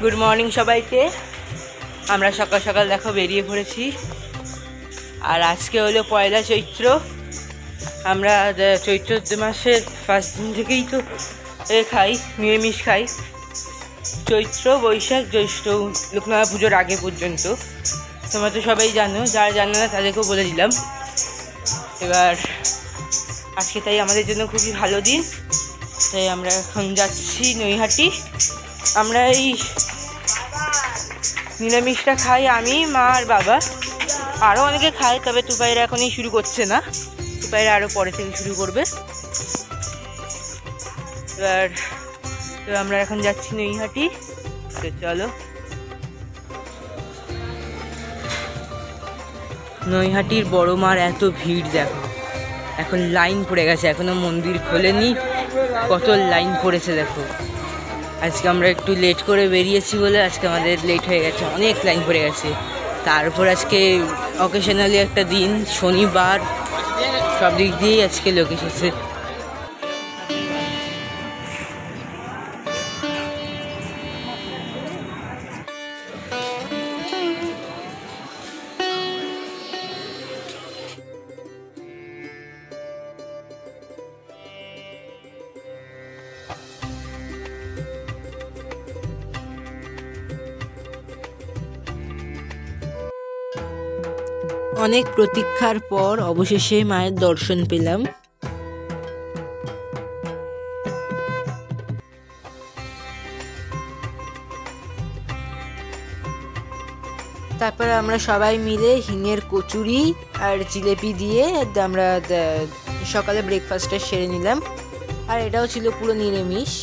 Good morning সবাইকে। আমরা সকাল সকাল দেখো বেরিয়ে পড়েছি। আর আজকে হলো পয়লা চৈত্র। আমরা চৈত্র মাসের ফার্স্ট দিন থেকেই তো খাই, নিরামিষ খাই। চৈত্র, বৈশাখ, জ্যৈষ্ঠ, লোকনাথ পুজোর আগে পর্যন্ত। তোমরা তো সবাই জানো, যারা জানো না তাদেরকেও বলে দিলাম। এবার আজকে তাই আমাদের জন্য খুবই ভালো দিন, তাই আমরা এখন যাচ্ছি নৈহাটি। আমরা এই নিরামিষটা খাই আমি, মা আর বাবা। আরও অনেকে খায়, তবে তুপাইরা এখনই শুরু করছে না, তুপাইরা আরও পরে থেকে শুরু করবে। এবার তো আমরা এখন যাচ্ছি নৈহাটি। তো চলো, নৈহাটির বড় মার এত ভিড় দেখো, এখন লাইন পড়ে গেছে, এখনো মন্দির খোলেনি, কত লাইন পড়েছে দেখো। আজকে আমরা একটু লেট করে বেরিয়েছি বলে আজকে আমাদের লেট হয়ে গেছে, অনেক লাইন পড়ে গেছে। তারপর আজকে অকেশনালি একটা দিন, শনিবার, সব দিক দিয়েই আজকে লোক এসেছে। অনেক প্রতীক্ষার পর অবশেষে মায়ের দর্শন পেলাম। তারপর আমরা সবাই মিলে হিঙের কচুরি আর জিলেপি দিয়ে আমরা সকালে ব্রেকফাস্টটা সেরে নিলাম। আর এটাও ছিল পুরো নিরামিষ।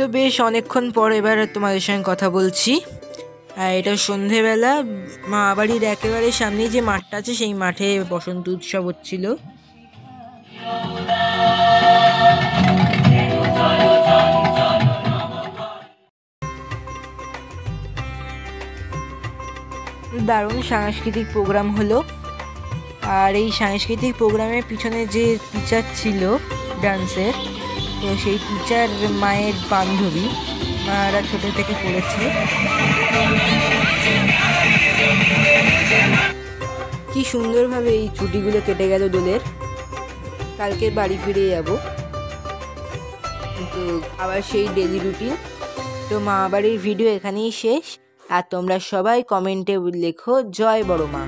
তো বেশ অনেকক্ষণ পর এবার তোমাদের সঙ্গে কথা বলছি। আর এটা সন্ধেবেলা, মা বাড়ির একেবারে সামনে যে মাঠটা আছে সেই মাঠে বসন্ত উৎসব হচ্ছিল। দারুণ সাংস্কৃতিক প্রোগ্রাম হলো। আর এই সাংস্কৃতিক প্রোগ্রামের পিছনে যে টিচার ছিল ডান্সের, তো সেই টিচার মায়ের বান্ধবী, মারা ছোট থেকে পড়েছে। কি সুন্দরভাবে এই ছুটিগুলো কেটে গেল দোলের। কালকে বাড়ি ফিরে যাব, কিন্তু আবার সেই ডেলি রুটিন। তো মা বাড়ির ভিডিও এখানেই শেষ। আর তোমরা সবাই কমেন্টে লেখো জয় বড় মা।